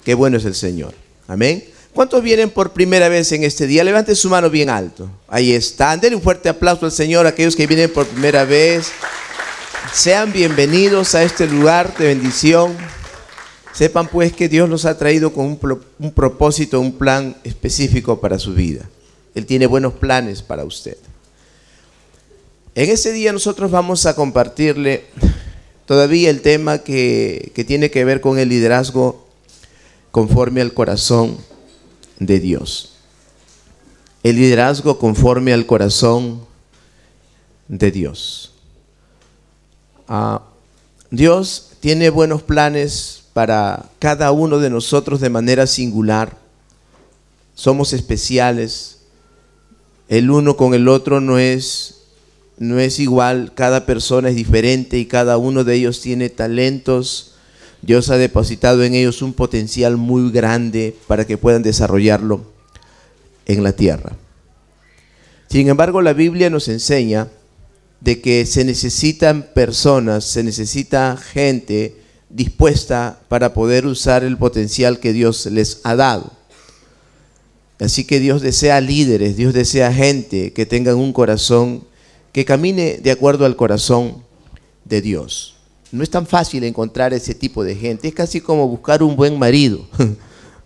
Qué bueno es el Señor. Amén. ¿Cuántos vienen por primera vez en este día? Levanten su mano bien alto. Ahí están. Denle un fuerte aplauso al Señor a aquellos que vienen por primera vez. Sean bienvenidos a este lugar de bendición. Sepan pues que Dios los ha traído con un propósito, un plan específico para su vida. Él tiene buenos planes para usted. En este día nosotros vamos a compartirle todavía el tema que tiene que ver con el liderazgo conforme al corazón de Dios. El liderazgo conforme al corazón de Dios. Dios tiene buenos planes para cada uno de nosotros de manera singular. Somos especiales. El uno con el otro no es igual. Cada persona es diferente y cada uno de ellos tiene talentos. Dios ha depositado en ellos un potencial muy grande para que puedan desarrollarlo en la tierra. Sin embargo, la Biblia nos enseña de que se necesitan personas, se necesita gente dispuesta para poder usar el potencial que Dios les ha dado. Así que Dios desea líderes, Dios desea gente que tengan un corazón que camine de acuerdo al corazón de Dios. No es tan fácil encontrar ese tipo de gente. Es casi como buscar un buen marido,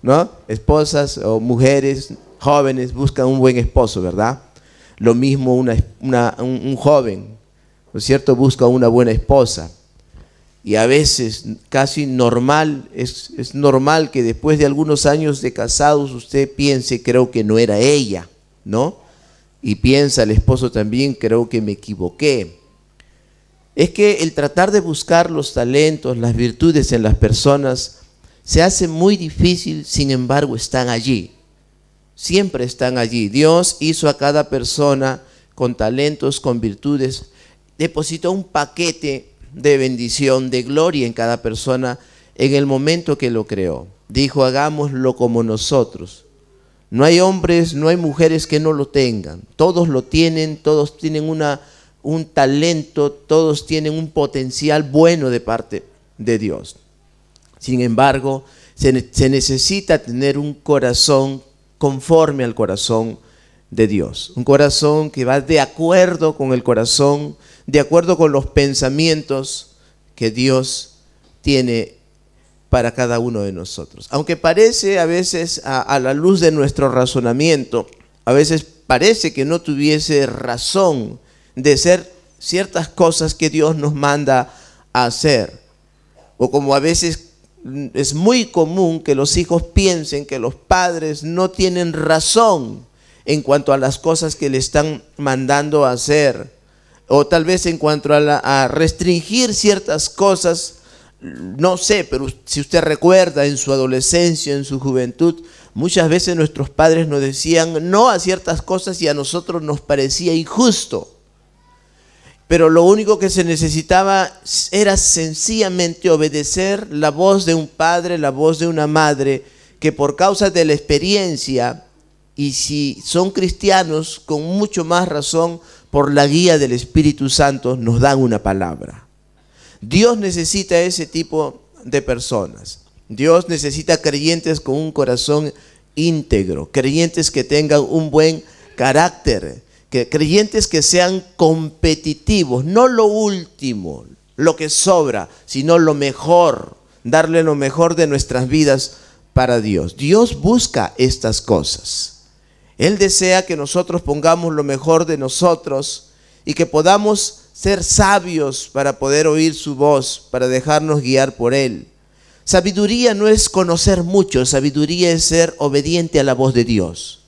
¿no? Esposas o mujeres jóvenes buscan un buen esposo, ¿verdad? Lo mismo un joven, ¿no es cierto? Busca una buena esposa. Y a veces casi normal, es normal que después de algunos años de casados usted piense, creo que no era ella, ¿no? Y piensa el esposo también, creo que me equivoqué. Es que el tratar de buscar los talentos, las virtudes en las personas se hace muy difícil, sin embargo están allí. Siempre están allí. Dios hizo a cada persona con talentos, con virtudes, depositó un paquete de bendición, de gloria en cada persona en el momento que lo creó. Dijo, hagámoslo como nosotros. No hay hombres, no hay mujeres que no lo tengan. Todos lo tienen, todos tienen un talento, todos tienen un potencial bueno de parte de Dios. Sin embargo, se necesita tener un corazón conforme al corazón de Dios. Un corazón que va de acuerdo con el corazón, de acuerdo con los pensamientos que Dios tiene para cada uno de nosotros. Aunque parece a veces a la luz de nuestro razonamiento, a veces parece que no tuviese razón de ser ciertas cosas que Dios nos manda a hacer. O como a veces es muy común que los hijos piensen que los padres no tienen razón en cuanto a las cosas que le están mandando a hacer. O tal vez en cuanto a restringir ciertas cosas, no sé, pero si usted recuerda en su adolescencia, en su juventud, muchas veces nuestros padres nos decían no a ciertas cosas y a nosotros nos parecía injusto. Pero lo único que se necesitaba era sencillamente obedecer la voz de un padre, la voz de una madre, que por causa de la experiencia, y si son cristianos, con mucho más razón, por la guía del Espíritu Santo, nos dan una palabra. Dios necesita ese tipo de personas. Dios necesita creyentes con un corazón íntegro, creyentes que tengan un buen carácter, creyentes que sean competitivos, no lo último, lo que sobra, sino lo mejor, darle lo mejor de nuestras vidas para Dios. Dios busca estas cosas. Él desea que nosotros pongamos lo mejor de nosotros y que podamos ser sabios para poder oír su voz, para dejarnos guiar por Él. Sabiduría no es conocer mucho, sabiduría es ser obediente a la voz de Dios.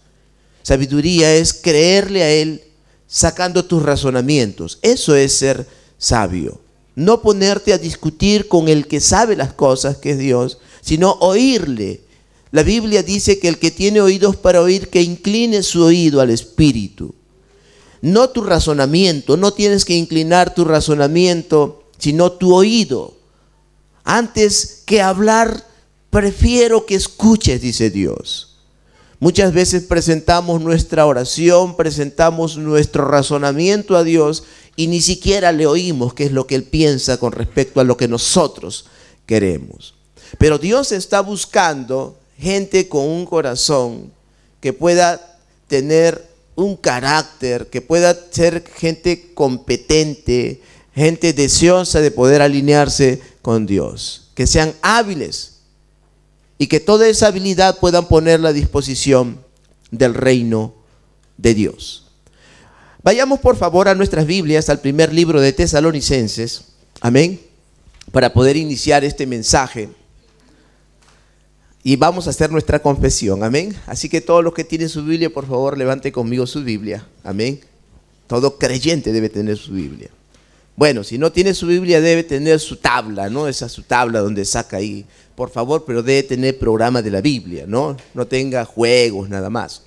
Sabiduría es creerle a Él sacando tus razonamientos. Eso es ser sabio. No ponerte a discutir con el que sabe las cosas, que es Dios, sino oírle. La Biblia dice que el que tiene oídos para oír, que incline su oído al Espíritu. No tu razonamiento, no tienes que inclinar tu razonamiento, sino tu oído. Antes que hablar, prefiero que escuches, dice Dios. Muchas veces presentamos nuestra oración, presentamos nuestro razonamiento a Dios y ni siquiera le oímos qué es lo que Él piensa con respecto a lo que nosotros queremos. Pero Dios está buscando gente con un corazón que pueda tener un carácter, que pueda ser gente competente, gente deseosa de poder alinearse con Dios, que sean hábiles y que toda esa habilidad puedan ponerla a disposición del reino de Dios. Vayamos por favor a nuestras Biblias, al primer libro de Tesalonicenses, amén, para poder iniciar este mensaje. Y vamos a hacer nuestra confesión, amén. Así que todos los que tienen su Biblia, por favor, levante conmigo su Biblia, amén. Todo creyente debe tener su Biblia. Bueno, si no tiene su Biblia, debe tener su tabla, ¿no? Esa es su tabla donde saca ahí, por favor, pero debe tener programa de la Biblia, ¿no? No tenga juegos, nada más.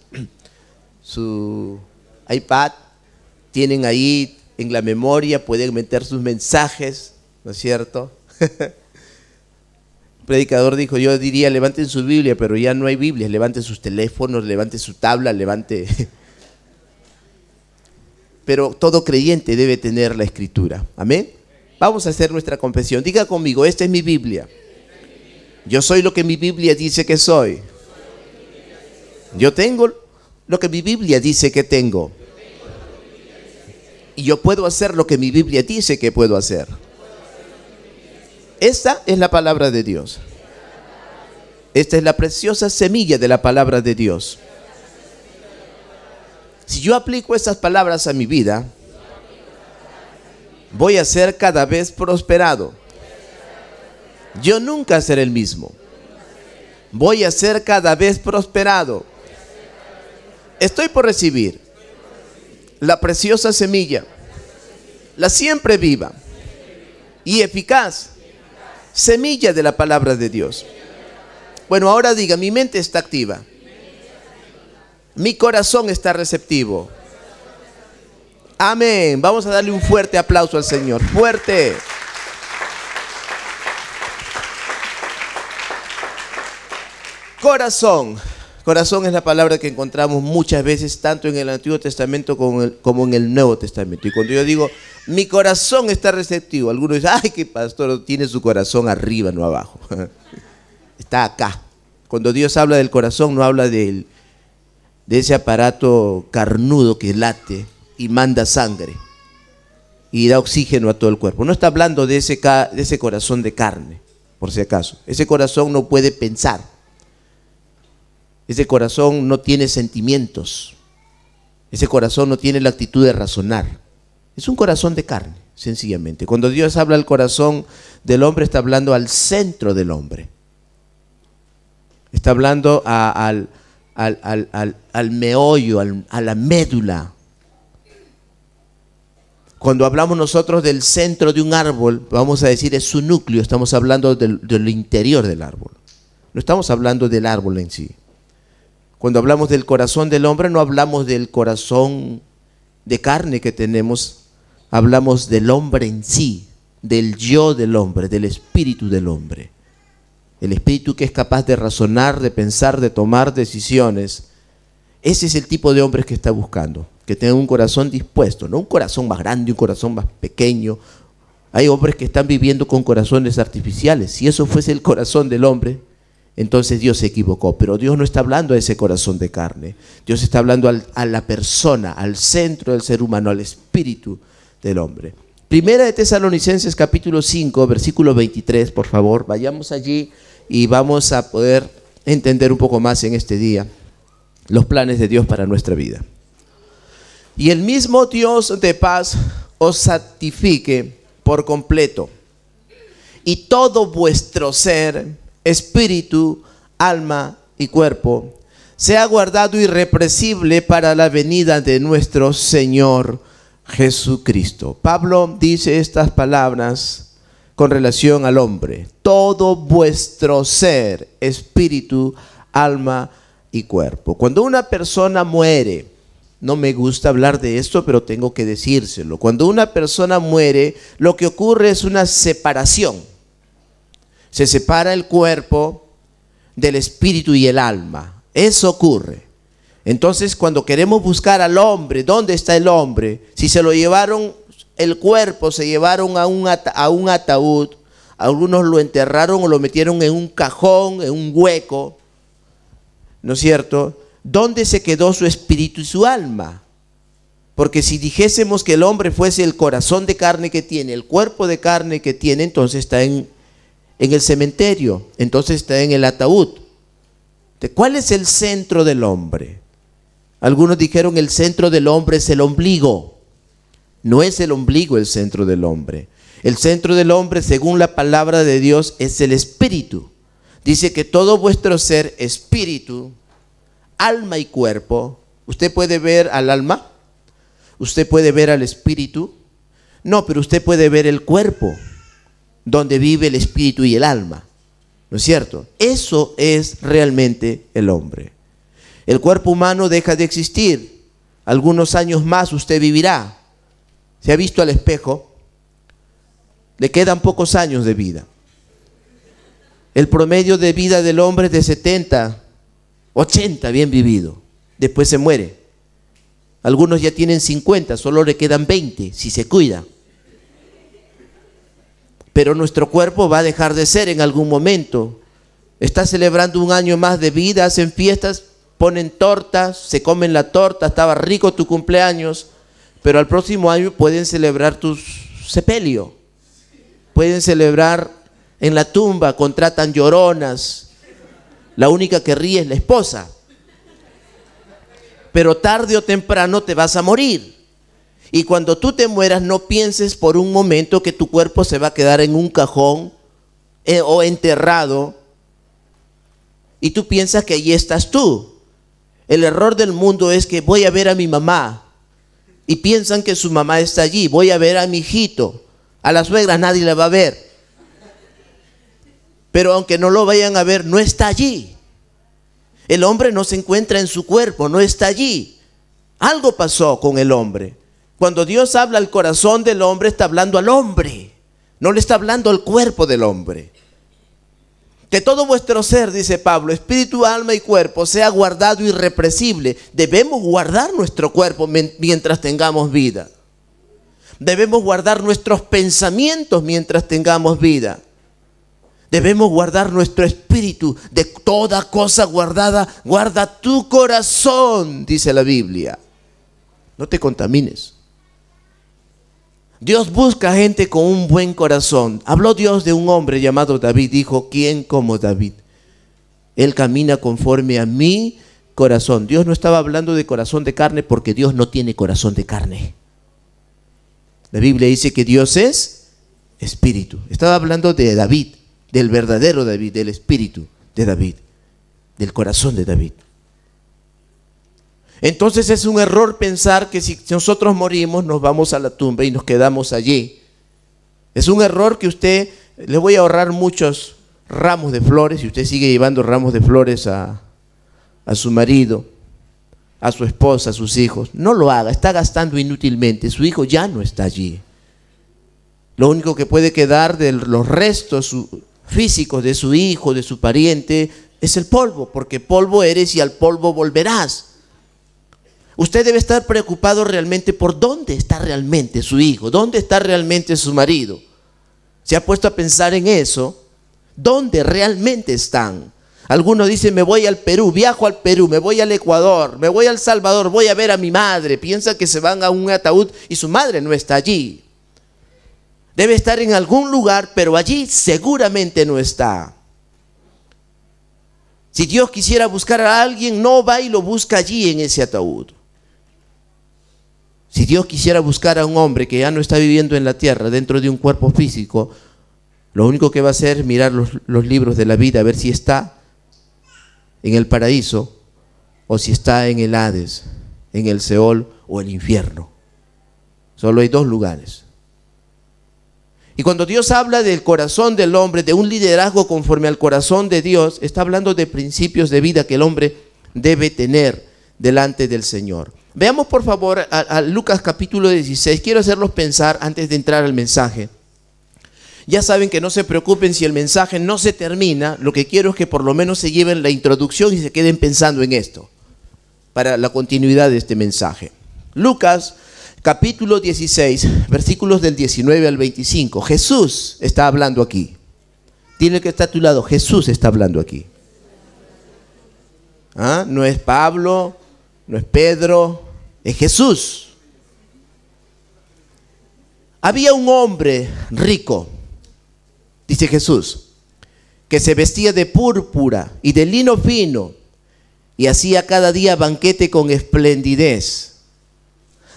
Su iPad, tienen ahí en la memoria, pueden meter sus mensajes, ¿no es cierto? El predicador dijo, yo diría, levanten su Biblia, pero ya no hay Biblia, levanten sus teléfonos, levanten su tabla, levante. Pero todo creyente debe tener la Escritura, amén. Vamos a hacer nuestra confesión. Diga conmigo, esta es mi Biblia. Yo soy lo que mi Biblia dice que soy. Yo tengo lo que mi Biblia dice que tengo. Y yo puedo hacer lo que mi Biblia dice que puedo hacer. Esta es la palabra de Dios. Esta es la preciosa semilla de la palabra de Dios. Si yo aplico estas palabras a mi vida, voy a ser cada vez prosperado. Yo nunca seré el mismo. Voy a ser cada vez prosperado. Estoy por recibir la preciosa semilla, la siempre viva y eficaz semilla de la palabra de Dios. Bueno, ahora diga, mi mente está activa. Mi corazón está receptivo. Amén. Vamos a darle un fuerte aplauso al Señor. Fuerte. Corazón. Corazón es la palabra que encontramos muchas veces tanto en el Antiguo Testamento como en el Nuevo Testamento. Y cuando yo digo, mi corazón está receptivo, algunos dicen, ay, que pastor, tiene su corazón arriba, no abajo. Está acá. Cuando Dios habla del corazón, no habla de ese aparato carnudo que late y manda sangre y da oxígeno a todo el cuerpo. No está hablando de ese corazón de carne, por si acaso. Ese corazón no puede pensar. Ese corazón no tiene sentimientos. Ese corazón no tiene la actitud de razonar. Es un corazón de carne, sencillamente. Cuando Dios habla del corazón del hombre, está hablando al centro del hombre. Está hablando al meollo, a la médula. Cuando hablamos nosotros del centro de un árbol, vamos a decir es su núcleo. Estamos hablando del interior del árbol. No estamos hablando del árbol en sí. Cuando hablamos del corazón del hombre, no hablamos del corazón de carne que tenemos, hablamos del hombre en sí, del yo del hombre, del espíritu del hombre. El espíritu que es capaz de razonar, de pensar, de tomar decisiones. Ese es el tipo de hombres que está buscando, que tenga un corazón dispuesto, no un corazón más grande, un corazón más pequeño. Hay hombres que están viviendo con corazones artificiales. Si eso fuese el corazón del hombre, entonces Dios se equivocó. Pero Dios no está hablando a ese corazón de carne. Dios está hablando a la persona, al centro del ser humano, al espíritu del hombre. Primera de Tesalonicenses capítulo 5, versículo 23, por favor. Vayamos allí y vamos a poder entender un poco más en este día los planes de Dios para nuestra vida. Y el mismo Dios de paz os santifique por completo, y todo vuestro ser, espíritu, alma y cuerpo, sea guardado irrepresible para la venida de nuestro Señor Jesucristo. Pablo dice estas palabras con relación al hombre. Todo vuestro ser, espíritu, alma y cuerpo. Cuando una persona muere, no me gusta hablar de esto, pero tengo que decírselo. Cuando una persona muere, lo que ocurre es una separación. Se separa el cuerpo del espíritu y el alma. Eso ocurre. Entonces, cuando queremos buscar al hombre, ¿dónde está el hombre? Si se lo llevaron el cuerpo, se llevaron a un ataúd, algunos lo enterraron o lo metieron en un cajón, en un hueco, ¿no es cierto? ¿Dónde se quedó su espíritu y su alma? Porque si dijésemos que el hombre fuese el corazón de carne que tiene, el cuerpo de carne que tiene, entonces está en el cementerio, entonces está en el ataúd. ¿Cuál es el centro del hombre? Algunos dijeron el centro del hombre es el ombligo. No es el ombligo el centro del hombre. El centro del hombre, según la palabra de Dios, es el espíritu. Dice que todo vuestro ser, espíritu, alma y cuerpo. ¿Usted puede ver al alma? ¿Usted puede ver al espíritu? No, pero usted puede ver el cuerpo, donde vive el espíritu y el alma. ¿No es cierto? Eso es realmente el hombre. El cuerpo humano deja de existir. Algunos años más usted vivirá. ¿Se ha visto al espejo? Le quedan pocos años de vida. El promedio de vida del hombre es de 70, 80 bien vivido. Después se muere. Algunos ya tienen 50, solo le quedan 20 si se cuida. Pero nuestro cuerpo va a dejar de ser en algún momento. Está celebrando un año más de vida, hacen fiestas, ponen tortas, se comen la torta, estaba rico tu cumpleaños, pero al próximo año pueden celebrar tu sepelio. Pueden celebrar en la tumba, contratan lloronas. La única que ríe es la esposa. Pero tarde o temprano te vas a morir. Y cuando tú te mueras, no pienses por un momento que tu cuerpo se va a quedar en un cajón o enterrado y tú piensas que allí estás tú. El error del mundo es que voy a ver a mi mamá y piensan que su mamá está allí. Voy a ver a mi hijito. A la suegra nadie la va a ver. Pero aunque no lo vayan a ver, no está allí. El hombre no se encuentra en su cuerpo, no está allí. Algo pasó con el hombre. Cuando Dios habla al corazón del hombre, está hablando al hombre. No le está hablando al cuerpo del hombre. Que todo vuestro ser, dice Pablo, espíritu, alma y cuerpo, sea guardado irrepresible. Debemos guardar nuestro cuerpo mientras tengamos vida. Debemos guardar nuestros pensamientos mientras tengamos vida. Debemos guardar nuestro espíritu. De toda cosa guardada, guarda tu corazón, dice la Biblia. No te contamines. Dios busca gente con un buen corazón. Habló Dios de un hombre llamado David. Dijo, ¿quién como David? Él camina conforme a mi corazón. Dios no estaba hablando de corazón de carne porque Dios no tiene corazón de carne. La Biblia dice que Dios es espíritu. Estaba hablando de David, del verdadero David, del espíritu de David, del corazón de David. Entonces es un error pensar que si nosotros morimos nos vamos a la tumba y nos quedamos allí. Es un error que usted, le voy a ahorrar muchos ramos de flores y usted sigue llevando ramos de flores a su marido, a su esposa, a sus hijos. No lo haga, está gastando inútilmente. Su hijo ya no está allí. Lo único que puede quedar de los restos físicos de su hijo, de su pariente, es el polvo, porque polvo eres y al polvo volverás. Usted debe estar preocupado realmente por dónde está realmente su hijo, dónde está realmente su marido. ¿Se ha puesto a pensar en eso? ¿Dónde realmente están? Algunos dicen, me voy al Perú, viajo al Perú, me voy al Ecuador, me voy a El Salvador, voy a ver a mi madre. Piensa que se van a un ataúd y su madre no está allí. Debe estar en algún lugar, pero allí seguramente no está. Si Dios quisiera buscar a alguien, no va y lo busca allí en ese ataúd. Si Dios quisiera buscar a un hombre que ya no está viviendo en la tierra, dentro de un cuerpo físico, lo único que va a hacer es mirar los libros de la vida, a ver si está en el paraíso o si está en el Hades, en el Seol o el infierno. Solo hay dos lugares. Y cuando Dios habla del corazón del hombre, de un liderazgo conforme al corazón de Dios, está hablando de principios de vida que el hombre debe tener delante del Señor. Veamos por favor a Lucas capítulo 16. Quiero hacerlos pensar antes de entrar al mensaje. Ya saben que no se preocupen si el mensaje no se termina. Lo que quiero es que por lo menos se lleven la introducción y se queden pensando en esto para la continuidad de este mensaje. Lucas capítulo 16, versículos del 19 al 25. Jesús está hablando aquí. Dile que está a tu lado, Jesús está hablando aquí. ¿Ah? No es Pablo, no es Pedro, es Jesús. Había un hombre rico, dice Jesús, que se vestía de púrpura y de lino fino y hacía cada día banquete con esplendidez.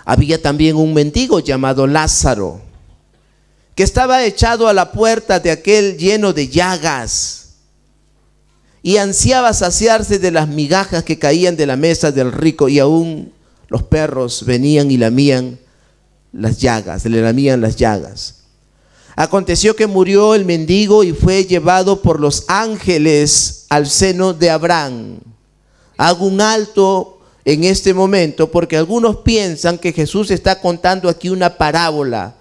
Había también un mendigo llamado Lázaro, que estaba echado a la puerta de aquel lleno de llagas y ansiaba saciarse de las migajas que caían de la mesa del rico, y aún los perros venían y lamían las llagas, le lamían las llagas. Aconteció que murió el mendigo y fue llevado por los ángeles al seno de Abraham. Hago un alto en este momento porque algunos piensan que Jesús está contando aquí una parábola.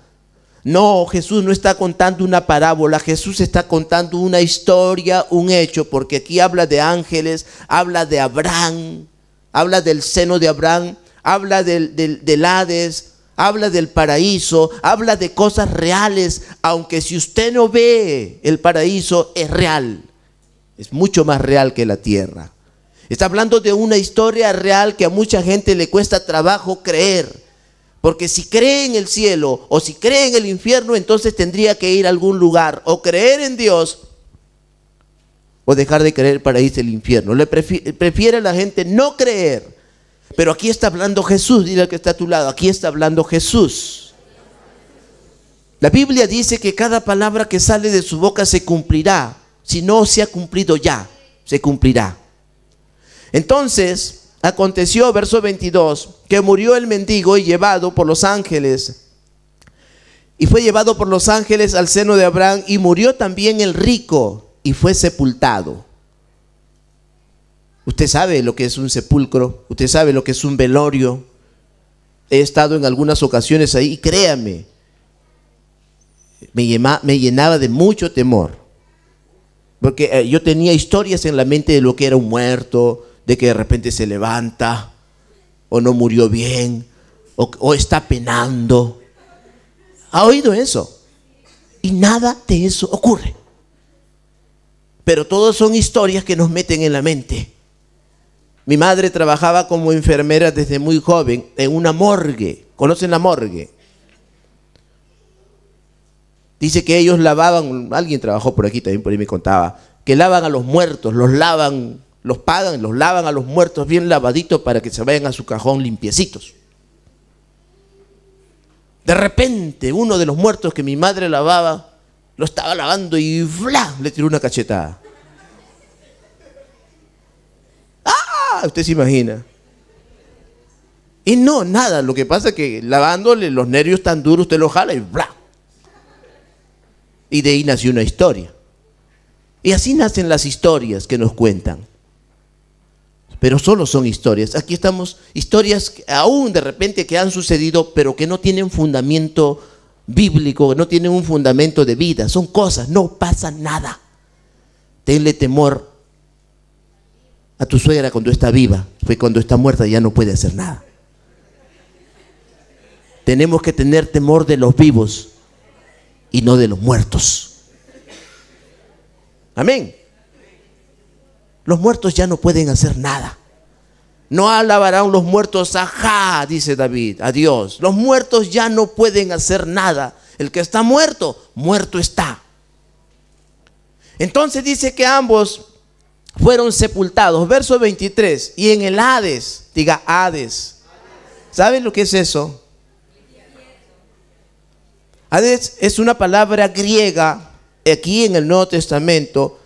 No, Jesús no está contando una parábola, Jesús está contando una historia, un hecho, porque aquí habla de ángeles, habla de Abraham, habla del seno de Abraham, habla del Hades, habla del paraíso, habla de cosas reales, aunque si usted no ve el paraíso, es real, es mucho más real que la tierra. Está hablando de una historia real que a mucha gente le cuesta trabajo creer. Porque si cree en el cielo o si cree en el infierno, entonces tendría que ir a algún lugar, o creer en Dios o dejar de creer para irse al infierno. Prefiere la gente no creer. Pero aquí está hablando Jesús, dile al que está a tu lado, aquí está hablando Jesús. La Biblia dice que cada palabra que sale de su boca se cumplirá. Si no se ha cumplido ya, se cumplirá. Entonces aconteció, verso 22, que murió el mendigo y llevado por los ángeles. Y fue llevado por los ángeles al seno de Abraham, y murió también el rico y fue sepultado. Usted sabe lo que es un sepulcro, usted sabe lo que es un velorio. He estado en algunas ocasiones ahí y créame, me llenaba de mucho temor. Porque yo tenía historias en la mente de lo que era un muerto, de que de repente se levanta, o no murió bien, o está penando. ¿Ha oído eso? Y nada de eso ocurre. Pero todas son historias que nos meten en la mente. Mi madre trabajaba como enfermera desde muy joven en una morgue. ¿Conocen la morgue? Dice que ellos lavaban, alguien trabajó por aquí también, por ahí me contaba, que lavan a los muertos, los lavan, los pagan, los lavan a los muertos bien lavaditos para que se vayan a su cajón limpiecitos. De repente, uno de los muertos que mi madre lavaba, lo estaba lavando y ¡bla!, le tiró una cachetada. ¡Ah! Usted se imagina. Y no, nada, lo que pasa es que lavándole los nervios tan duros, usted lo jala y ¡bla! Y de ahí nació una historia. Y así nacen las historias que nos cuentan. Pero solo son historias. Aquí estamos, historias aún de repente que han sucedido, pero que no tienen fundamento bíblico, que no tienen un fundamento de vida. Son cosas, no pasa nada. Tenle temor a tu suegra cuando está viva, porque cuando está muerta ya no puede hacer nada. Tenemos que tener temor de los vivos y no de los muertos. Amén. Los muertos ya no pueden hacer nada. No alabarán los muertos, ajá, dice David, a Dios. Los muertos ya no pueden hacer nada. El que está muerto, muerto está. Entonces dice que ambos fueron sepultados. Verso 23. Y en el Hades, diga Hades. ¿Saben lo que es eso? Hades es una palabra griega aquí en el Nuevo Testamento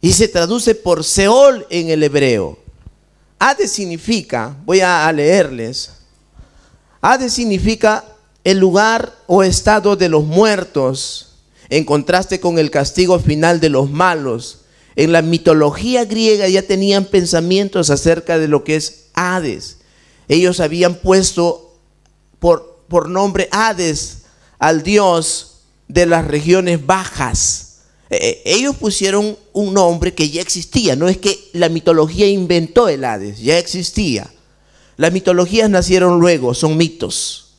y se traduce por Seol en el hebreo. Hades significa, voy a leerles, Hades significa el lugar o estado de los muertos, en contraste con el castigo final de los malos. En la mitología griega ya tenían pensamientos acerca de lo que es Hades. Ellos habían puesto por nombre Hades al dios de las regiones bajas. Ellos pusieron un nombre que ya existía. No es que la mitología inventó el Hades, ya existía. Las mitologías nacieron luego, son mitos.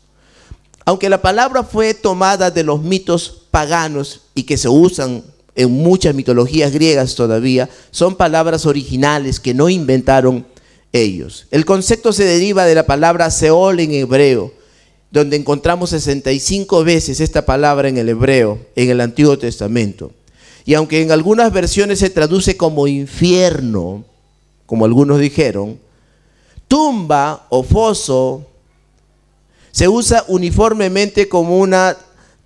Aunque la palabra fue tomada de los mitos paganos y que se usan en muchas mitologías griegas todavía, son palabras originales que no inventaron ellos. El concepto se deriva de la palabra Seol en hebreo, donde encontramos 65 veces esta palabra en el hebreo, en el Antiguo Testamento. Y aunque en algunas versiones se traduce como infierno, como algunos dijeron, tumba o foso se usa uniformemente como una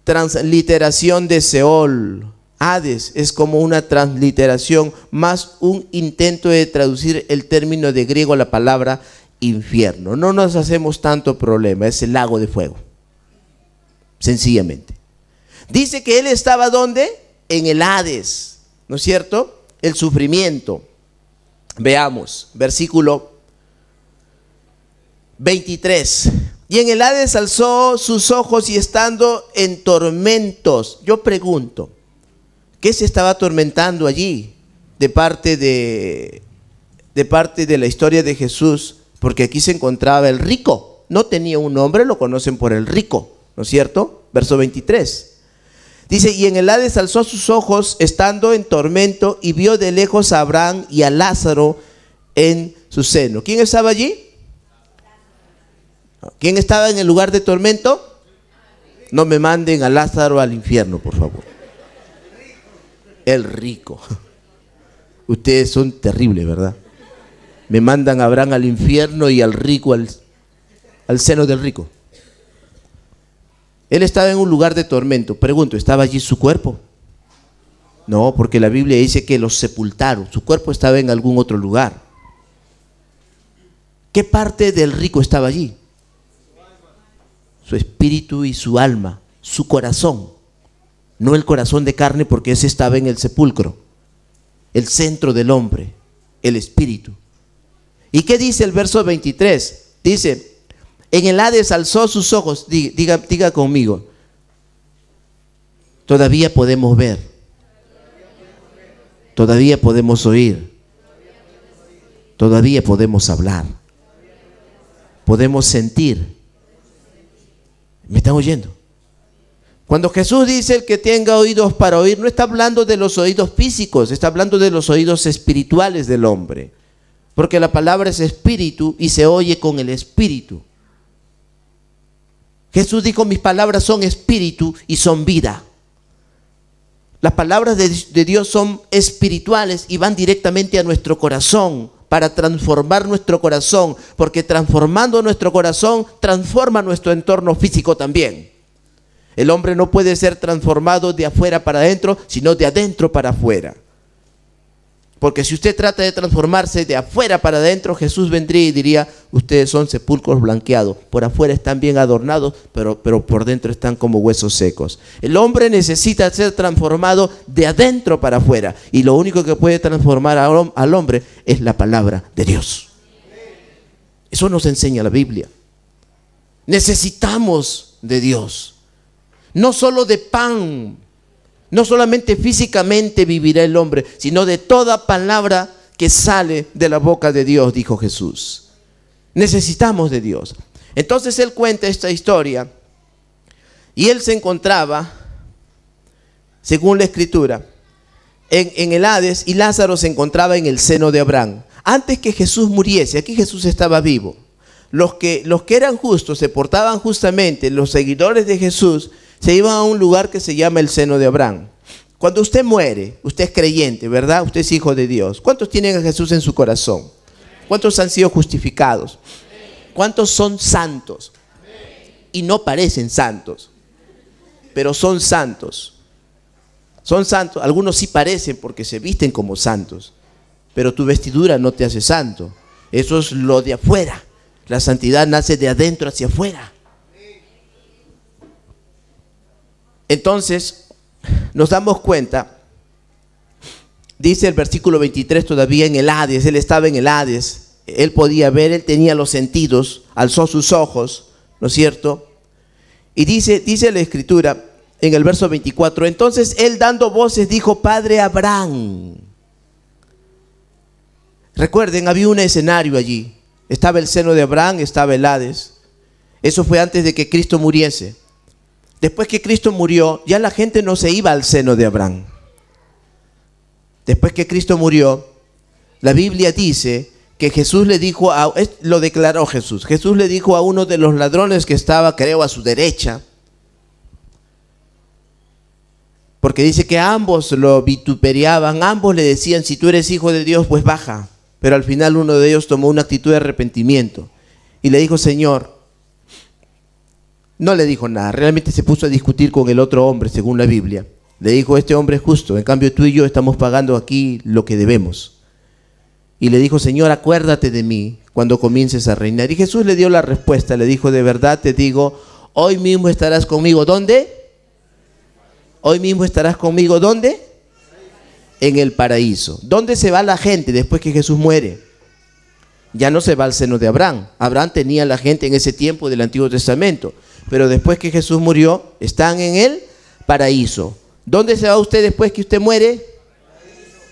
transliteración de Seol. Hades es como una transliteración, más un intento de traducir el término de griego a la palabra infierno. No nos hacemos tanto problema, es el lago de fuego, sencillamente. Dice que él estaba ¿dónde? En el Hades, ¿no es cierto? El sufrimiento. Veamos, versículo 23. Y en el Hades alzó sus ojos y estando en tormentos. Yo pregunto, ¿qué se estaba atormentando allí de parte de la historia de Jesús? Porque aquí se encontraba el rico. No tenía un nombre, lo conocen por el rico, ¿no es cierto? Verso 23. Dice, y en el Hades alzó sus ojos estando en tormento y vio de lejos a Abraham y a Lázaro en su seno. ¿Quién estaba allí? ¿Quién estaba en el lugar de tormento? No me manden a Lázaro al infierno, por favor. El rico. Ustedes son terribles, ¿verdad? Me mandan a Abraham al infierno y al rico al seno del rico. Él estaba en un lugar de tormento. Pregunto, ¿estaba allí su cuerpo? No, porque la Biblia dice que los sepultaron. Su cuerpo estaba en algún otro lugar. ¿Qué parte del rico estaba allí? Su espíritu y su alma, su corazón. No el corazón de carne, porque ese estaba en el sepulcro. El centro del hombre, el espíritu. ¿Y qué dice el verso 23? Dice, en el Hades alzó sus ojos. Diga conmigo. Todavía podemos ver. Todavía podemos oír. Todavía podemos hablar. Podemos sentir. ¿Me están oyendo? Cuando Jesús dice el que tenga oídos para oír, no está hablando de los oídos físicos, está hablando de los oídos espirituales del hombre. Porque la palabra es espíritu y se oye con el espíritu. Jesús dijo, mis palabras son espíritu y son vida. Las palabras de Dios son espirituales y van directamente a nuestro corazón para transformar nuestro corazón, porque transformando nuestro corazón transforma nuestro entorno físico también. El hombre no puede ser transformado de afuera para adentro, sino de adentro para afuera. Porque si usted trata de transformarse de afuera para adentro, Jesús vendría y diría, ustedes son sepulcros blanqueados, por afuera están bien adornados, pero por dentro están como huesos secos. El hombre necesita ser transformado de adentro para afuera, y lo único que puede transformar al hombre es la palabra de Dios. Eso nos enseña la Biblia. Necesitamos de Dios, no solo de pan. No solamente físicamente vivirá el hombre, sino de toda palabra que sale de la boca de Dios, dijo Jesús. Necesitamos de Dios. Entonces él cuenta esta historia y él se encontraba, según la Escritura, en el Hades, y Lázaro se encontraba en el seno de Abraham. Antes que Jesús muriese, aquí Jesús estaba vivo. Los que eran justos, se portaban justamente, los seguidores de Jesús, se iban a un lugar que se llama el seno de Abraham. Cuando usted muere, usted es creyente, ¿verdad? Usted es hijo de Dios. ¿Cuántos tienen a Jesús en su corazón? ¿Cuántos han sido justificados? ¿Cuántos son santos? Y no parecen santos, pero son santos. Son santos. Algunos sí parecen porque se visten como santos, pero tu vestidura no te hace santo. Eso es lo de afuera. La santidad nace de adentro hacia afuera. Entonces, nos damos cuenta, dice el versículo 23, todavía en el Hades, él estaba en el Hades, él podía ver, él tenía los sentidos, alzó sus ojos, ¿no es cierto? Y dice la Escritura en el verso 24, entonces él dando voces dijo, Padre Abraham. Recuerden, había un escenario allí, estaba el seno de Abraham, estaba el Hades. Eso fue antes de que Cristo muriese. Después que Cristo murió, ya la gente no se iba al seno de Abraham. después que Cristo murió, la Biblia dice que Jesús le dijo, lo declaró Jesús. Jesús le dijo a uno de los ladrones que estaba, creo, a su derecha, porque dice que ambos lo vituperaban, ambos le decían, si tú eres hijo de Dios, pues baja. Pero al final uno de ellos tomó una actitud de arrepentimiento y le dijo, Señor, no le dijo nada, realmente se puso a discutir con el otro hombre, según la Biblia. Le dijo, este hombre es justo, en cambio tú y yo estamos pagando aquí lo que debemos. Y le dijo, Señor, acuérdate de mí cuando comiences a reinar. Y Jesús le dio la respuesta, le dijo, de verdad te digo, hoy mismo estarás conmigo. ¿Dónde? Hoy mismo estarás conmigo. ¿Dónde? En el paraíso. ¿Dónde se va la gente después que Jesús muere? Ya no se va al seno de Abraham. Abraham tenía la gente en ese tiempo del Antiguo Testamento. Pero después que Jesús murió, están en el paraíso. ¿Dónde se va usted después que usted muere?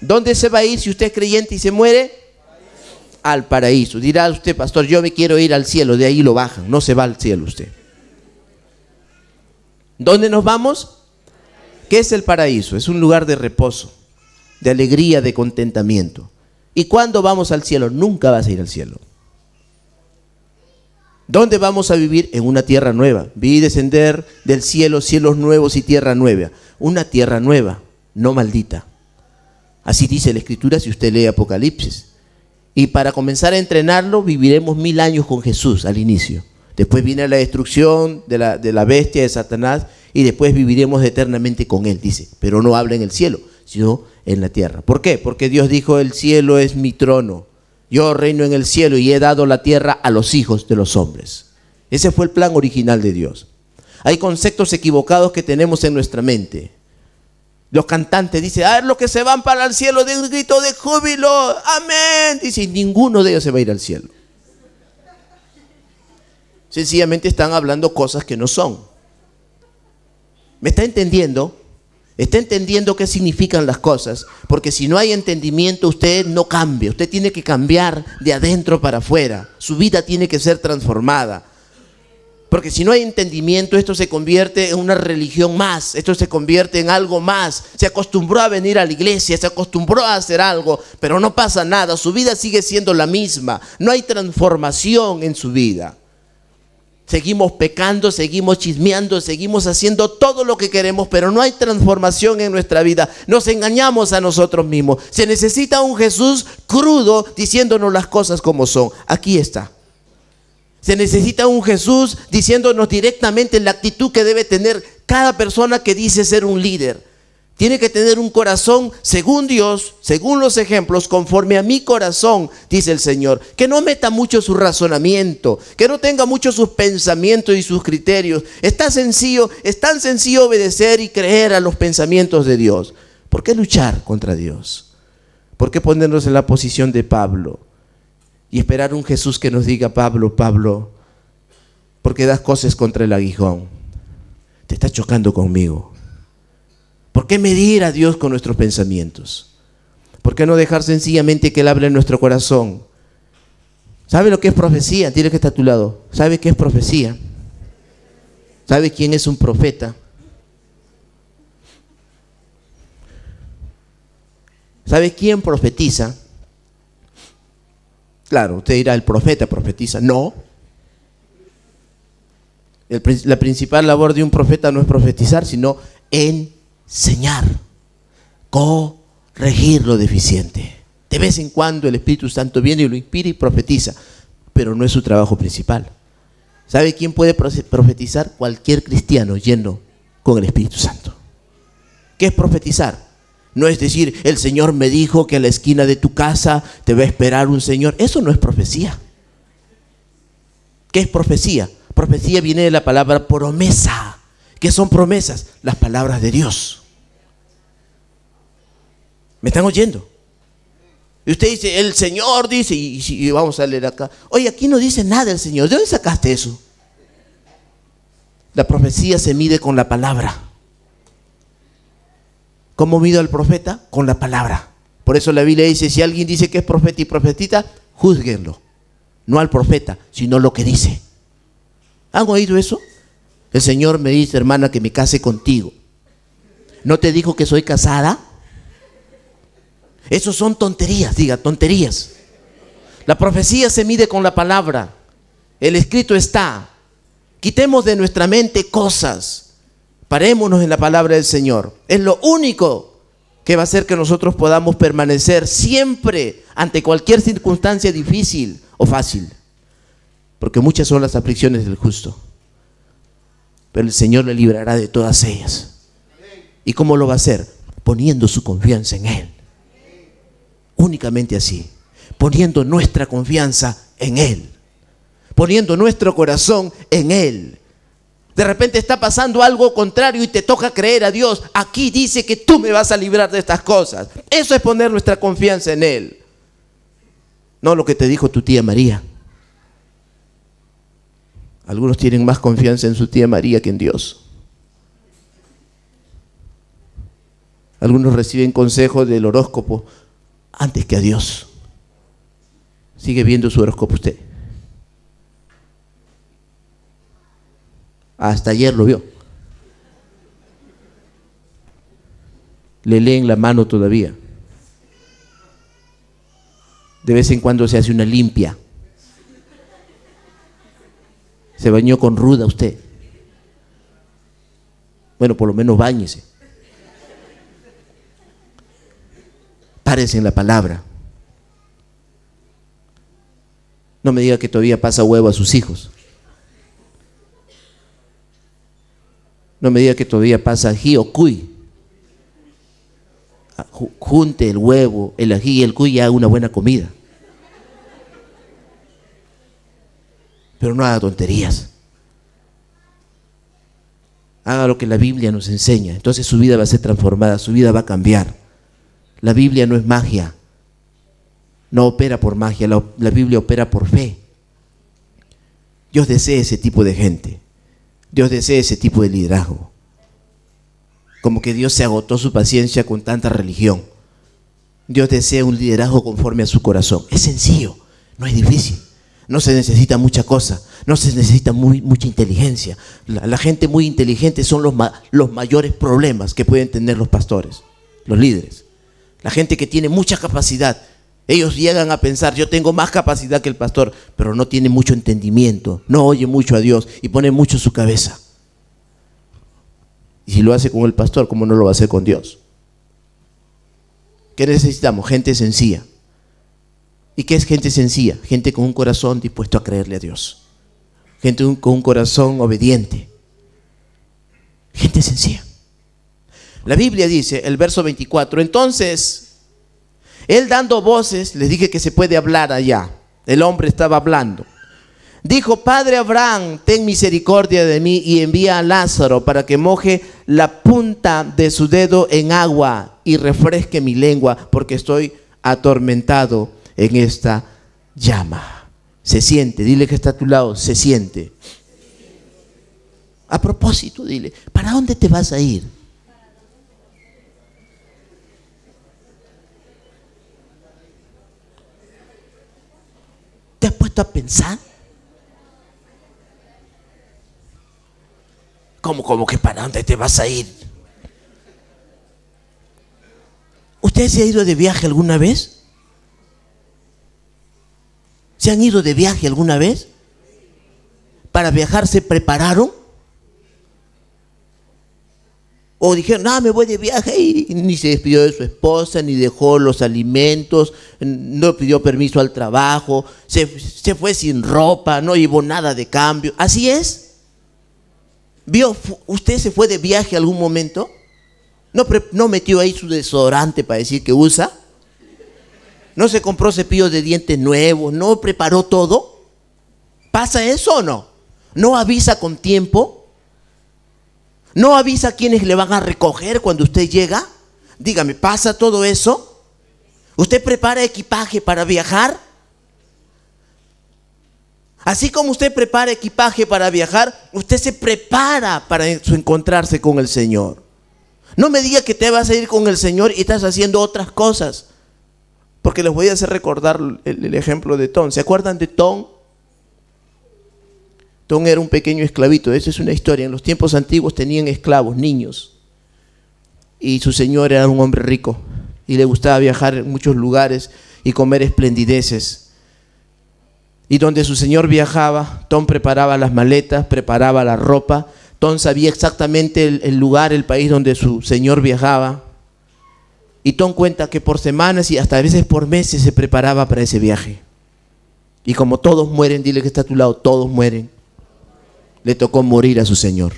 ¿Dónde se va a ir si usted es creyente y se muere? Al paraíso. Dirá usted, pastor, yo me quiero ir al cielo. De ahí lo bajan. No se va al cielo usted. ¿Dónde nos vamos? ¿Qué es el paraíso? Es un lugar de reposo, de alegría, de contentamiento. ¿Y cuándo vamos al cielo? Nunca vas a ir al cielo. ¿Dónde vamos a vivir? En una tierra nueva. Vi descender del cielo cielos nuevos y tierra nueva. Una tierra nueva, no maldita. Así dice la Escritura si usted lee Apocalipsis. Y para comenzar a entrenarlo, viviremos 1000 años con Jesús al inicio. Después viene la destrucción de la bestia, de Satanás, y después viviremos eternamente con Él, dice. Pero no habla en el cielo, sino en la tierra. ¿Por qué? Porque Dios dijo, el cielo es mi trono. Yo reino en el cielo y he dado la tierra a los hijos de los hombres. Ese fue el plan original de Dios. Hay conceptos equivocados que tenemos en nuestra mente. Los cantantes dicen, a ver, los que se van para el cielo de un grito de júbilo, amén. Dicen, ninguno de ellos se va a ir al cielo. Sencillamente están hablando cosas que no son. ¿Me está entendiendo? ¿Está entendiendo qué significan las cosas? Porque si no hay entendimiento, usted no cambia. Usted tiene que cambiar de adentro para afuera. Su vida tiene que ser transformada. Porque si no hay entendimiento, esto se convierte en una religión más. Esto se convierte en algo más. Se acostumbró a venir a la iglesia, se acostumbró a hacer algo, pero no pasa nada. Su vida sigue siendo la misma. No hay transformación en su vida. Seguimos pecando, seguimos chismeando, seguimos haciendo todo lo que queremos, pero no hay transformación en nuestra vida. Nos engañamos a nosotros mismos. Se necesita un Jesús crudo diciéndonos las cosas como son. Aquí está. Se necesita un Jesús diciéndonos directamente la actitud que debe tener cada persona que dice ser un líder. Tiene que tener un corazón según Dios, según los ejemplos, conforme a mi corazón, dice el Señor. Que no meta mucho su razonamiento, que no tenga mucho sus pensamientos y sus criterios. Es tan sencillo obedecer y creer a los pensamientos de Dios. ¿Por qué luchar contra Dios? ¿Por qué ponernos en la posición de Pablo? Y esperar un Jesús que nos diga, Pablo, Pablo, ¿por qué das cosas contra el aguijón? Te está chocando conmigo. ¿Por qué medir a Dios con nuestros pensamientos? ¿Por qué no dejar sencillamente que Él hable en nuestro corazón? ¿Sabe lo que es profecía? Dile que está a tu lado. ¿Sabe qué es profecía? ¿Sabe quién es un profeta? ¿Sabe quién profetiza? Claro, usted dirá, el profeta profetiza. No. La principal labor de un profeta no es profetizar, sino enseñar, corregir lo deficiente. De vez en cuando el Espíritu Santo viene y lo inspira y profetiza, pero no es su trabajo principal. ¿Sabe quién puede profetizar? Cualquier cristiano lleno con el Espíritu Santo. ¿Qué es profetizar? No es decir, el Señor me dijo que a la esquina de tu casa te va a esperar un Señor. Eso no es profecía. ¿Qué es profecía? Profecía viene de la palabra promesa. ¿Qué son promesas? Las palabras de Dios. ¿Me están oyendo? Y usted dice, el Señor dice, y vamos a leer acá. Oye, aquí no dice nada el Señor. ¿De dónde sacaste eso? La profecía se mide con la palabra. ¿Cómo mido al profeta? Con la palabra. Por eso la Biblia dice, si alguien dice que es profeta y profetita, júzguenlo. No al profeta, sino lo que dice. ¿Han oído eso? El Señor me dice, hermana, que me case contigo. ¿No te dijo que soy casada? Esos son tonterías, diga, tonterías. La profecía se mide con la palabra. El escrito está. Quitemos de nuestra mente cosas. Parémonos en la palabra del Señor. Es lo único que va a hacer que nosotros podamos permanecer siempre ante cualquier circunstancia difícil o fácil. Porque muchas son las aflicciones del justo, pero el Señor le librará de todas ellas. ¿Y cómo lo va a hacer? Poniendo su confianza en Él. Únicamente así. Poniendo nuestra confianza en Él. Poniendo nuestro corazón en Él. De repente está pasando algo contrario y te toca creer a Dios. Aquí dice que tú me vas a librar de estas cosas. Eso es poner nuestra confianza en Él. No lo que te dijo tu tía María. Algunos tienen más confianza en su tía María que en Dios. Algunos reciben consejos del horóscopo antes que a Dios. ¿Sigue viendo su horóscopo usted? Hasta ayer lo vio. Le leen la mano todavía. De vez en cuando se hace una limpia. Se bañó con ruda usted. Bueno, por lo menos báñese. Párese en la palabra. No me diga que todavía pasa huevo a sus hijos. No me diga que todavía pasa ají o cuy. Junte el huevo, el ají y el cuy y haga una buena comida. Pero no haga tonterías. Haga lo que la Biblia nos enseña. Entonces su vida va a ser transformada, su vida va a cambiar. La Biblia no es magia. No opera por magia, la Biblia opera por fe. Dios desea ese tipo de gente. Dios desea ese tipo de liderazgo. Como que Dios se agotó su paciencia con tanta religión. Dios desea un liderazgo conforme a su corazón. Es sencillo, no es difícil. No se necesita mucha cosa, no se necesita mucha inteligencia. La gente muy inteligente son los mayores problemas que pueden tener los pastores, los líderes. La gente que tiene mucha capacidad, ellos llegan a pensar, yo tengo más capacidad que el pastor, pero no tiene mucho entendimiento, no oye mucho a Dios y pone mucho su cabeza. Y si lo hace con el pastor, ¿cómo no lo va a hacer con Dios? ¿Qué necesitamos? Gente sencilla. ¿Y qué es gente sencilla? Gente con un corazón dispuesto a creerle a Dios. Gente con un corazón obediente. Gente sencilla. La Biblia dice, el verso 24, entonces, él dando voces, les dije que se puede hablar allá. El hombre estaba hablando. Dijo, Padre Abraham, ten misericordia de mí y envía a Lázaro para que moje la punta de su dedo en agua y refresque mi lengua, porque estoy atormentado en esta llama. Se siente, dile que está a tu lado, se siente. A propósito, dile, ¿para dónde te vas a ir? ¿Te has puesto a pensar? ¿Cómo que para dónde te vas a ir? ¿Usted se ha ido de viaje alguna vez? ¿Se han ido de viaje alguna vez? ¿Para viajar se prepararon? ¿O dijeron, no, me voy de viaje y ni se despidió de su esposa, ni dejó los alimentos, no pidió permiso al trabajo, se fue sin ropa, no llevó nada de cambio? ¿Así es? ¿Vio? ¿Usted se fue de viaje algún momento? ¿No metió ahí su desodorante para decir que usa? ¿No se compró cepillos de dientes nuevos? ¿No preparó todo? ¿Pasa eso o no? ¿No avisa con tiempo? ¿No avisa a quienes le van a recoger cuando usted llega? Dígame, ¿pasa todo eso? ¿Usted prepara equipaje para viajar? Así como usted prepara equipaje para viajar, usted se prepara para encontrarse con el Señor. No me diga que te vas a ir con el Señor y estás haciendo otras cosas. Porque les voy a hacer recordar el ejemplo de Tom. ¿Se acuerdan de Tom? Tom era un pequeño esclavito. Esa es una historia. En los tiempos antiguos tenían esclavos, niños. Y su señor era un hombre rico. y le gustaba viajar en muchos lugares y comer esplendideces. Y donde su señor viajaba, Tom preparaba las maletas, preparaba la ropa. Tom sabía exactamente el lugar, el país donde su señor viajaba. Y Tom cuenta que por semanas y hasta a veces por meses se preparaba para ese viaje. Y como todos mueren, dile que está a tu lado, todos mueren, le tocó morir a su señor.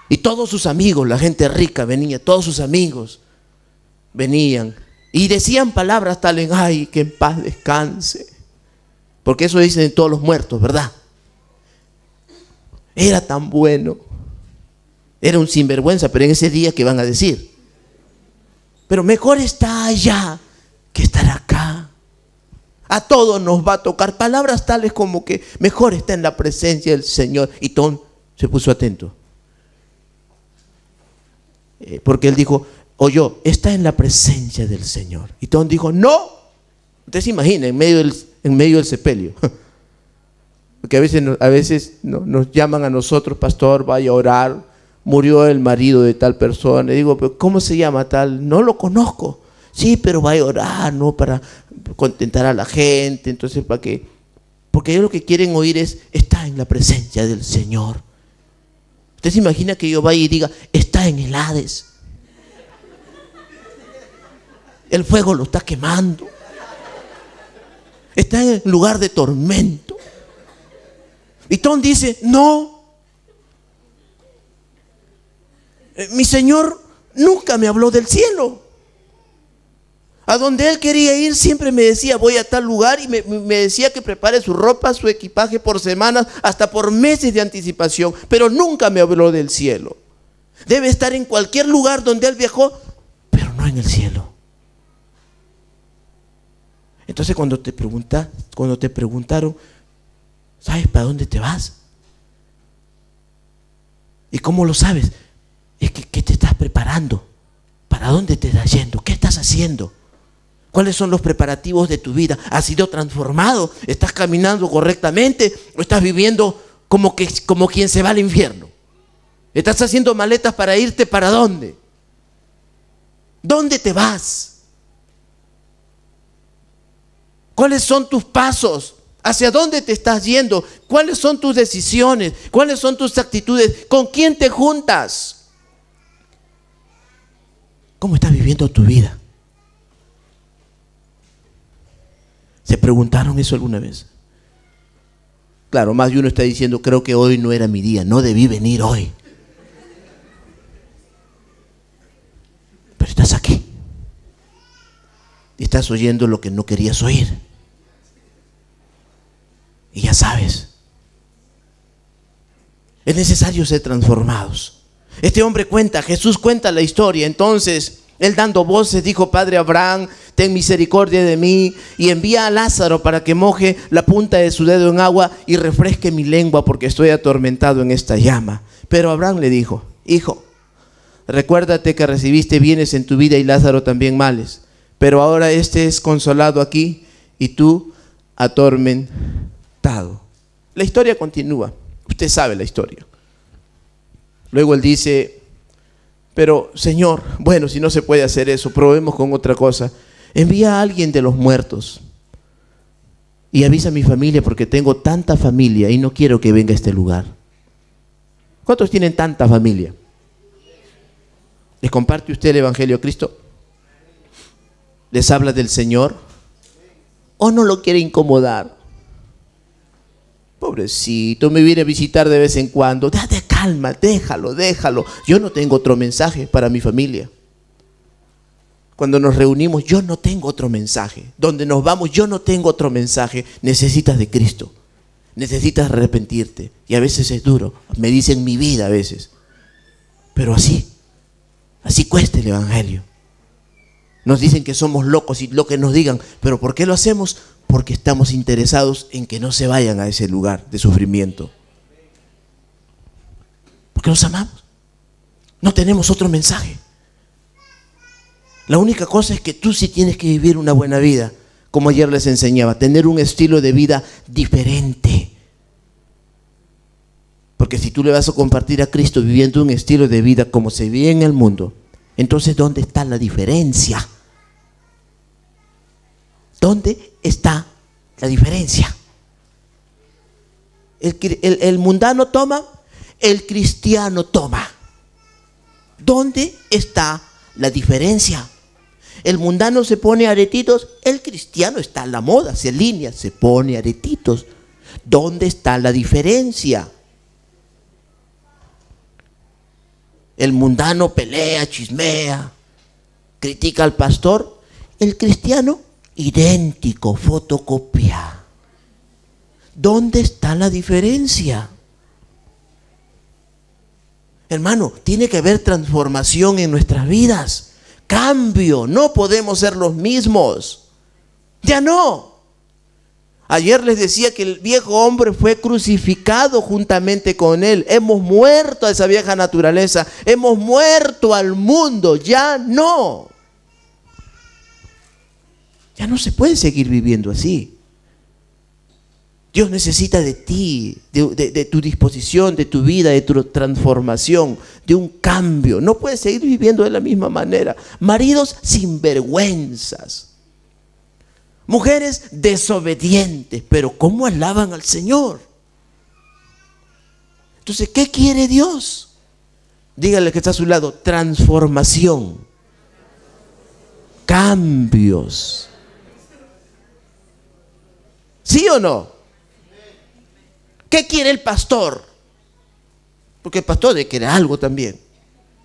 Y todos sus amigos, la gente rica venía, todos sus amigos venían y decían palabras tales, ay, que en paz descanse. Porque eso dicen todos los muertos, ¿verdad? Era tan bueno. Era un sinvergüenza, pero en ese día, ¿qué van a decir? Pero mejor está allá que estar acá. A todos nos va a tocar palabras tales como que mejor está en la presencia del Señor. Y Tom se puso atento. Porque él dijo, oyó, está en la presencia del Señor. Y Tom dijo, no. Usted se imagina, en medio del sepelio. Porque a veces nos llaman a nosotros, pastor, vaya a orar. Murió el marido de tal persona. Y digo, pero ¿cómo se llama tal? No lo conozco. Sí, pero vaya a orar, ¿no? Para contentar a la gente. Entonces, ¿para qué? Porque ellos lo que quieren oír es, está en la presencia del Señor. ¿Usted se imagina que yo vaya y diga, está en el Hades? El fuego lo está quemando. Está en el lugar de tormento. Y Tom dice, no. Mi Señor nunca me habló del cielo. A donde Él quería ir siempre me decía, voy a tal lugar, y me decía que prepare su ropa, su equipaje por semanas, hasta por meses de anticipación, pero nunca me habló del cielo. Debe estar en cualquier lugar donde Él viajó, pero no en el cielo. Entonces cuando te preguntaron, ¿sabes para dónde te vas? ¿Y cómo lo sabes? Es que ¿qué te estás preparando? ¿Para dónde te estás yendo? ¿Qué estás haciendo? ¿Cuáles son los preparativos de tu vida? ¿Has sido transformado? ¿Estás caminando correctamente? ¿O estás viviendo como quien se va al infierno? ¿Estás haciendo maletas para irte para dónde? ¿Dónde te vas? ¿Cuáles son tus pasos? ¿Hacia dónde te estás yendo? ¿Cuáles son tus decisiones? ¿Cuáles son tus actitudes? ¿Con quién te juntas? ¿Cómo estás viviendo tu vida? ¿Se preguntaron eso alguna vez? Claro, más de uno está diciendo, creo que hoy no era mi día, no debí venir hoy. Pero estás aquí. Y estás oyendo lo que no querías oír. Y ya sabes. Es necesario ser transformados. Este hombre cuenta, Jesús cuenta la historia. Entonces, él dando voces dijo, Padre Abraham, ten misericordia de mí y envía a Lázaro para que moje la punta de su dedo en agua y refresque mi lengua porque estoy atormentado en esta llama. Pero Abraham le dijo, hijo, recuérdate que recibiste bienes en tu vida y Lázaro también males. Pero ahora este es consolado aquí y tú atormentado. La historia continúa. Usted sabe la historia. Luego él dice, pero Señor, bueno, si no se puede hacer eso, probemos con otra cosa. Envía a alguien de los muertos y avisa a mi familia porque tengo tanta familia y no quiero que venga a este lugar. ¿Cuántos tienen tanta familia? ¿Les comparte usted el Evangelio de Cristo? ¿Les habla del Señor? ¿O no lo quiere incomodar? Pobrecito, me viene a visitar de vez en cuando. Date calma, déjalo. Yo no tengo otro mensaje para mi familia. Cuando nos reunimos, yo no tengo otro mensaje. Donde nos vamos, yo no tengo otro mensaje. Necesitas de Cristo. Necesitas arrepentirte. Y a veces es duro. Me dicen mi vida a veces. Pero así cuesta el Evangelio. Nos dicen que somos locos y lo que nos digan. ¿Pero por qué lo hacemos? Porque estamos interesados en que no se vayan a ese lugar de sufrimiento. Porque los amamos. No tenemos otro mensaje. La única cosa es que tú sí tienes que vivir una buena vida, como ayer les enseñaba, tener un estilo de vida diferente. Porque si tú le vas a compartir a Cristo viviendo un estilo de vida como se vive en el mundo Entonces, ¿dónde está la diferencia? ¿Dónde está la diferencia? El mundano toma, el cristiano toma. ¿Dónde está la diferencia? El mundano se pone aretitos, el cristiano está a la moda, se alinea, se pone aretitos. ¿Dónde está la diferencia? El mundano pelea, chismea, critica al pastor. El cristiano, idéntico, fotocopia. ¿Dónde está la diferencia? Hermano, tiene que haber transformación en nuestras vidas. Cambio, no podemos ser los mismos. Ya no. Ayer les decía que el viejo hombre fue crucificado juntamente con él. Hemos muerto a esa vieja naturaleza. Hemos muerto al mundo. Ya no. Ya no se puede seguir viviendo así. Dios necesita de ti, de tu disposición, de tu vida, de tu transformación, de un cambio. No puedes seguir viviendo de la misma manera. Maridos sinvergüenzas. Mujeres desobedientes, pero ¿cómo alaban al Señor? Entonces, ¿qué quiere Dios? Dígale que está a su lado, transformación, cambios. ¿Sí o no? ¿Qué quiere el pastor? Porque el pastor debe querer algo también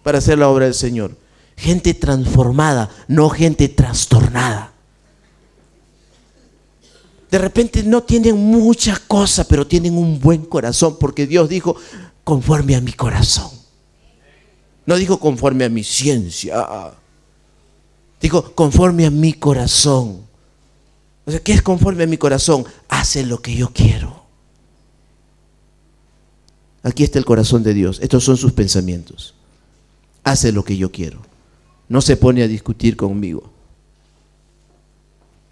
para hacer la obra del Señor. Gente transformada, no gente trastornada. De repente no tienen muchas cosas, pero tienen un buen corazón, porque Dios dijo, conforme a mi corazón. No dijo conforme a mi ciencia. Dijo, conforme a mi corazón. O sea, ¿qué es conforme a mi corazón? Hace lo que yo quiero. Aquí está el corazón de Dios. Estos son sus pensamientos. Hace lo que yo quiero. No se pone a discutir conmigo.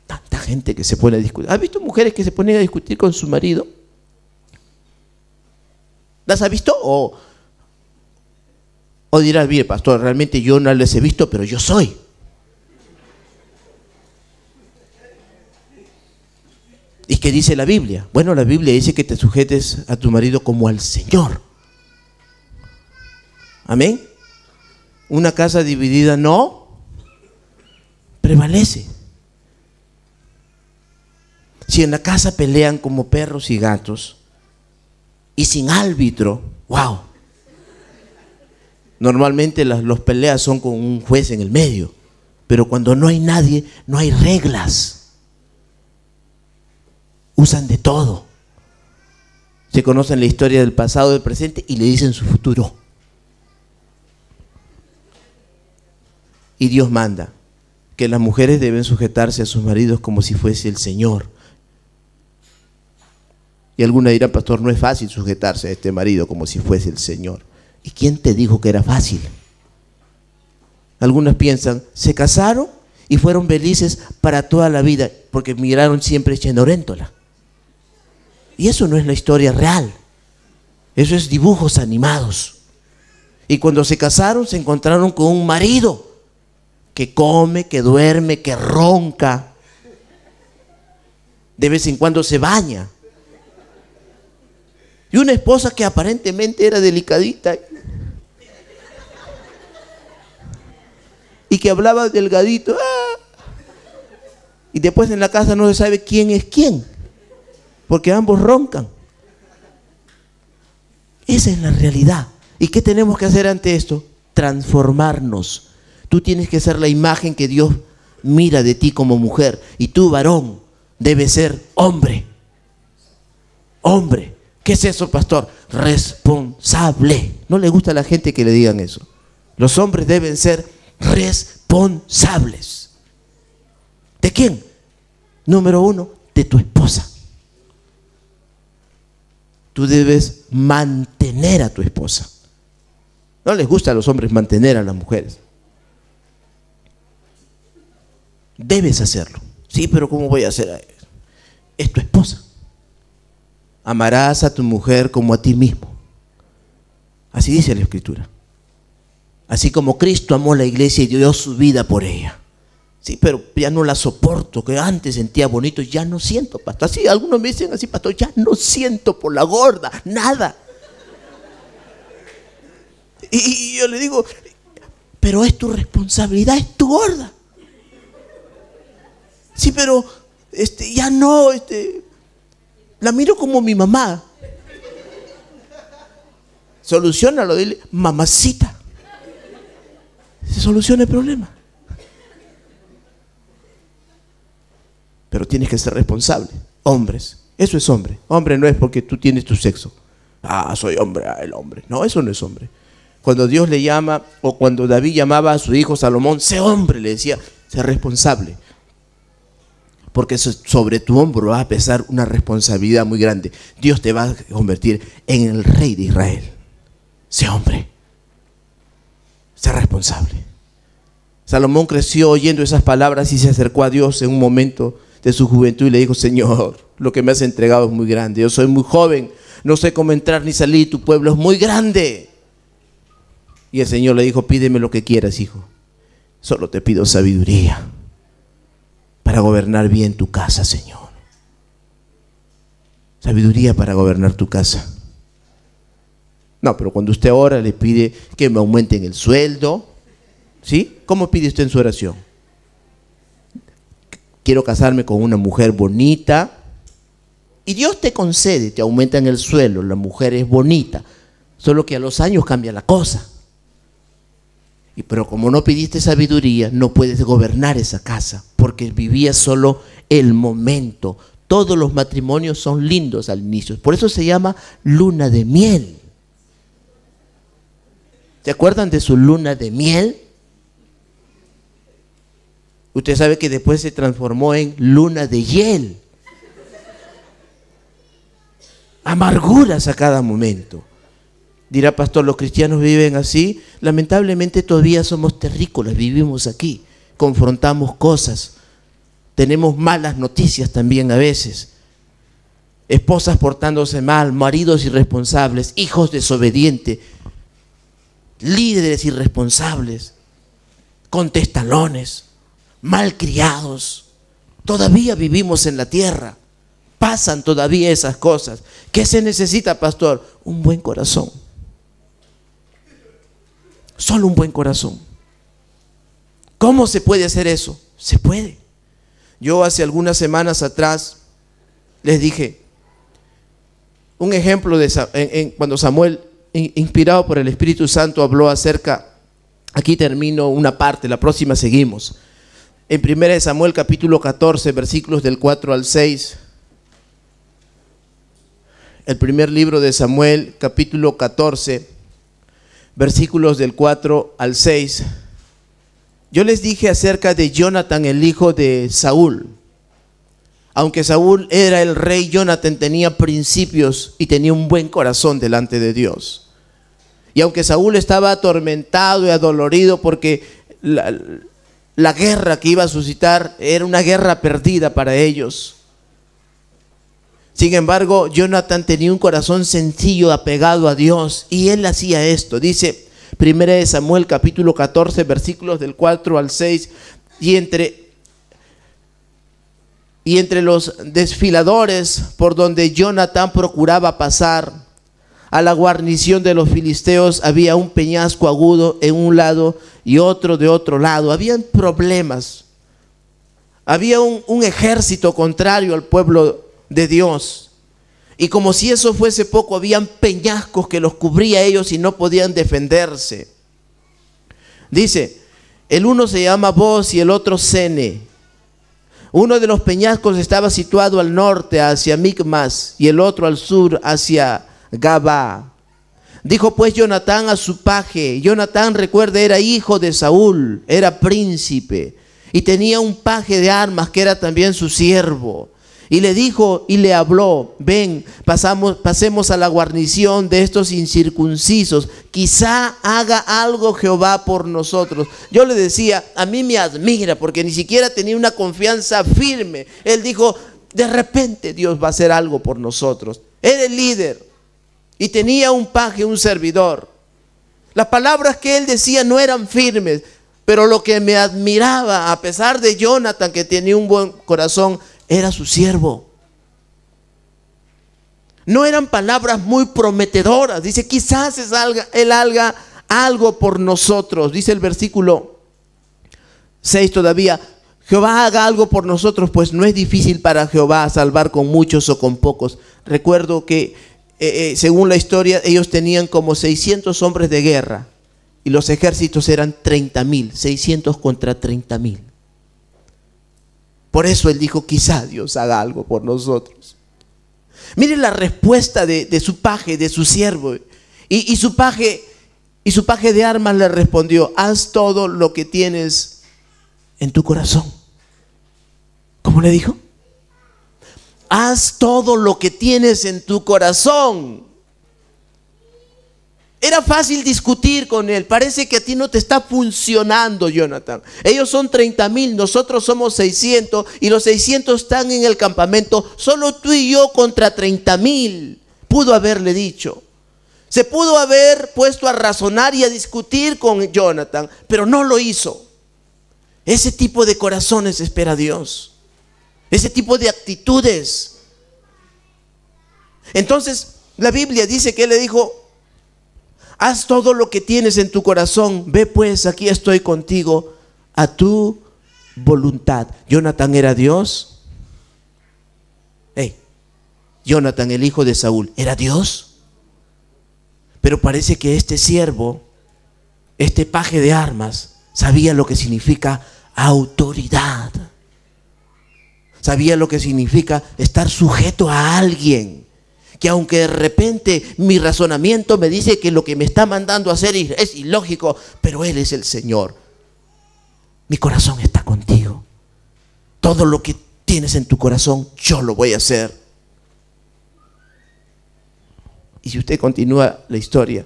Tanta gente que se pone a discutir. ¿Has visto mujeres que se ponen a discutir con su marido? ¿Las has visto? O dirás, mire, pastor, realmente yo no les he visto, pero yo soy. ¿Y qué dice la Biblia? Bueno, la Biblia dice que te sujetes a tu marido como al Señor. Amén. Una casa dividida no prevalece. Si en la casa pelean como perros y gatos y sin árbitro, wow. Normalmente los peleas son con un juez en el medio, pero cuando no hay nadie, no hay reglas. Usan de todo. Se conocen la historia del pasado, del presente y le dicen su futuro. Y Dios manda que las mujeres deben sujetarse a sus maridos como si fuese el Señor. Y alguna dirá, pastor, no es fácil sujetarse a este marido como si fuese el Señor. ¿Y quién te dijo que era fácil? Algunas piensan, se casaron y fueron felices para toda la vida porque miraron siempre Cenerentola. Y eso no es la historia real. Eso es dibujos animados. Y cuando se casaron se encontraron con un marido que come, que duerme, que ronca. De vez en cuando se baña. Y una esposa que aparentemente era delicadita. Y que hablaba delgadito. Y después en la casa no se sabe quién es quién. Porque ambos roncan. Esa es la realidad. ¿Y qué tenemos que hacer ante esto? Transformarnos. Tú tienes que ser la imagen que Dios mira de ti como mujer. Y tú, varón, debes ser hombre. Hombre. ¿Qué es eso, pastor? Responsable. No le gusta a la gente que le digan eso. Los hombres deben ser responsables. ¿De quién? Número uno, de tu esposa. Tú debes mantener a tu esposa. No les gusta a los hombres mantener a las mujeres. Debes hacerlo. Sí, pero ¿cómo voy a hacer eso? Es tu esposa. Amarás a tu mujer como a ti mismo. Así dice la Escritura. Así como Cristo amó la iglesia y dio su vida por ella. Sí, pero ya no la soporto, que antes sentía bonito, ya no siento, pastor. Así, algunos me dicen así, pastor, ya no siento por la gorda, nada. Y yo le digo, pero es tu responsabilidad, es tu gorda. Sí, pero ya no, la miro como mi mamá. Soluciónalo, dile, mamacita. Se soluciona el problema. Pero tienes que ser responsable. Hombres, eso es hombre. Hombre no es porque tú tienes tu sexo. Soy hombre, el hombre. No, eso no es hombre. Cuando Dios le llama, o cuando David llamaba a su hijo Salomón, sé hombre, le decía, sé responsable. Porque sobre tu hombro va a pesar una responsabilidad muy grande. Dios te va a convertir en el rey de Israel. Sé hombre. Sé responsable. Salomón creció oyendo esas palabras y se acercó a Dios en un momento de su juventud y le dijo, Señor, lo que me has entregado es muy grande. Yo soy muy joven, no sé cómo entrar ni salir, tu pueblo es muy grande. Y el Señor le dijo, pídeme lo que quieras, hijo. Solo te pido sabiduría para gobernar bien tu casa, Señor. Sabiduría para gobernar tu casa. No, pero cuando usted ora le pide que me aumenten el sueldo, ¿sí? ¿Cómo pide usted en su oración? Quiero casarme con una mujer bonita. Y Dios te concede, te aumenta en el sueldo, la mujer es bonita. Solo que a los años cambia la cosa. Pero como no pidiste sabiduría, no puedes gobernar esa casa, porque vivías solo el momento. Todos los matrimonios son lindos al inicio. Por eso se llama luna de miel. ¿Se acuerdan de su luna de miel? Usted sabe que después se transformó en luna de hiel. Amarguras a cada momento. Dirá, pastor, los cristianos viven así. Lamentablemente todavía somos terrícolas, vivimos aquí, confrontamos cosas, tenemos malas noticias también a veces. Esposas portándose mal, maridos irresponsables, hijos desobedientes, líderes irresponsables, contestalones, malcriados. Todavía vivimos en la tierra, pasan todavía esas cosas. ¿Qué se necesita, pastor? Un buen corazón. Solo un buen corazón. ¿Cómo se puede hacer eso? Se puede. Yo hace algunas semanas atrás les dije un ejemplo de cuando Samuel, inspirado por el Espíritu Santo, habló acerca, aquí termino una parte, la próxima seguimos. En 1 Samuel capítulo 14, versículos del 4 al 6. El primer libro de Samuel, capítulo 14, versículos del 4 al 6. Yo les dije acerca de Jonatán, el hijo de Saúl. Aunque Saúl era el rey, Jonatán tenía principios y tenía un buen corazón delante de Dios. Y aunque Saúl estaba atormentado y adolorido porque la guerra que iba a suscitar era una guerra perdida para ellos, sin embargo, Jonatán tenía un corazón sencillo, apegado a Dios, y él hacía esto. Dice 1 Samuel capítulo 14, versículos del 4 al 6, y entre los desfiladores por donde Jonatán procuraba pasar a la guarnición de los filisteos había un peñasco agudo en un lado y otro de otro lado. Habían problemas. Había un ejército contrario al pueblo de Dios, y como si eso fuese poco, habían peñascos que los cubría a ellos y no podían defenderse. Dice, el uno se llama Boz y el otro Sene. Uno de los peñascos estaba situado al norte hacia Micmas y el otro al sur hacia Gabá. Dijo pues Jonatán a su paje, Jonatán, recuerda, era hijo de Saúl, era príncipe y tenía un paje de armas que era también su siervo. Y le dijo y le habló, ven, pasemos a la guarnición de estos incircuncisos, quizá haga algo Jehová por nosotros. Yo le decía, a mí me admira porque ni siquiera tenía una confianza firme. Él dijo, de repente Dios va a hacer algo por nosotros. Era el líder y tenía un paje, un servidor. Las palabras que él decía no eran firmes, pero lo que me admiraba, a pesar de Jonathan, que tenía un buen corazón, era su siervo. No eran palabras muy prometedoras. Dice, quizás él haga algo por nosotros. Dice el versículo 6 todavía, Jehová haga algo por nosotros, pues no es difícil para Jehová salvar con muchos o con pocos. Recuerdo que según la historia, ellos tenían como 600 hombres de guerra y los ejércitos eran 30,000, 600 contra 30,000. Por eso él dijo, quizá Dios haga algo por nosotros. Mire la respuesta de su paje, de su siervo. Y su paje de armas le respondió, haz todo lo que tienes en tu corazón. ¿Cómo le dijo? Haz todo lo que tienes en tu corazón. Era fácil discutir con él. Parece que a ti no te está funcionando, Jonathan. Ellos son 30,000, nosotros somos 600 y los 600 están en el campamento. Solo tú y yo contra 30,000. Pudo haberle dicho. Se pudo haber puesto a razonar y a discutir con Jonathan, pero no lo hizo. Ese tipo de corazones espera Dios. Ese tipo de actitudes. Entonces la Biblia dice que él le dijo, haz todo lo que tienes en tu corazón. Ve pues, aquí estoy contigo a tu voluntad. Jonathan era Dios. Jonathan, el hijo de Saúl, ¿era Dios? Pero parece que este siervo, este paje de armas, sabía lo que significa autoridad. Sabía lo que significa estar sujeto a alguien. Que aunque de repente mi razonamiento me dice que lo que me está mandando a hacer es ilógico, pero Él es el Señor. Mi corazón está contigo. Todo lo que tienes en tu corazón, yo lo voy a hacer. Y si usted continúa la historia,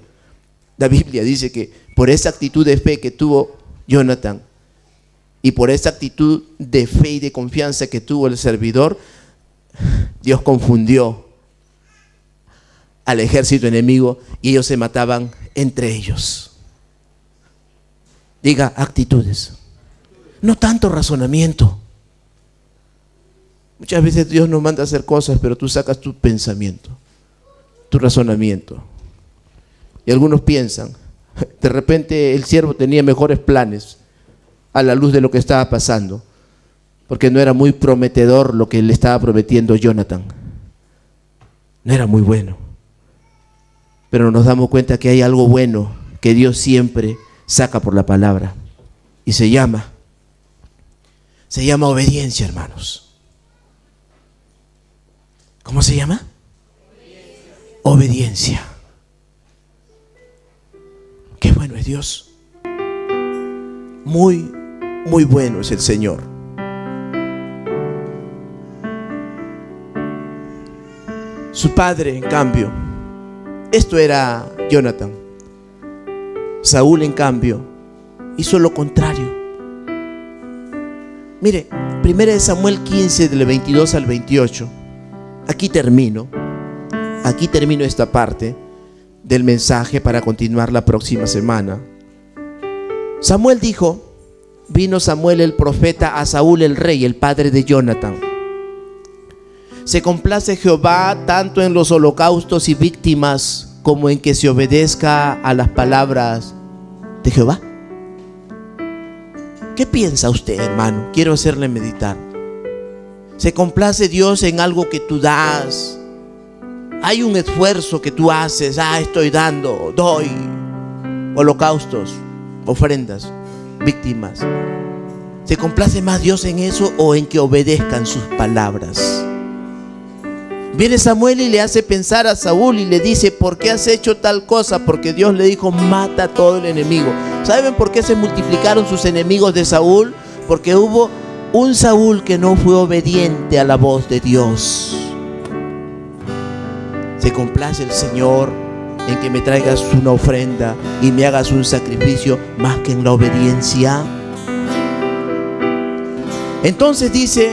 la Biblia dice que por esa actitud de fe que tuvo Jonathan y por esa actitud de fe y de confianza que tuvo el servidor, Dios confundió al ejército enemigo y ellos se mataban entre ellos. Diga, actitudes, no tanto razonamiento. Muchas veces Dios nos manda a hacer cosas, pero tú sacas tu pensamiento, tu razonamiento. Y algunos piensan, de repente el siervo tenía mejores planes a la luz de lo que estaba pasando, porque no era muy prometedor lo que le estaba prometiendo Jonathan. No era muy bueno. Pero nos damos cuenta que hay algo bueno que Dios siempre saca por la palabra. Y se llama obediencia, hermanos. ¿Cómo se llama? Obediencia. Qué bueno es Dios. Muy, muy bueno es el Señor. Su padre, en cambio, esto era Jonathan. Saúl, en cambio, hizo lo contrario. Mire, 1 Samuel 15, del 22 al 28. Aquí termino esta parte del mensaje para continuar la próxima semana. Samuel dijo, vino Samuel el profeta a Saúl el rey, el padre de Jonathan. Se complace Jehová tanto en los holocaustos y víctimas como en que se obedezca a las palabras de Jehová. ¿Qué piensa usted, hermano? Quiero hacerle meditar. ¿Se complace Dios en algo que tú das? Hay un esfuerzo que tú haces. Estoy dando, doy holocaustos, ofrendas, víctimas. ¿Se complace más Dios en eso o en que obedezcan sus palabras? Viene Samuel y le hace pensar a Saúl y le dice, ¿por qué has hecho tal cosa? Porque Dios le dijo, mata a todo el enemigo. ¿Saben por qué se multiplicaron sus enemigos de Saúl? Porque hubo un Saúl que no fue obediente a la voz de Dios. ¿Se complace el Señor en que me traigas una ofrenda y me hagas un sacrificio más que en la obediencia? Entonces dice,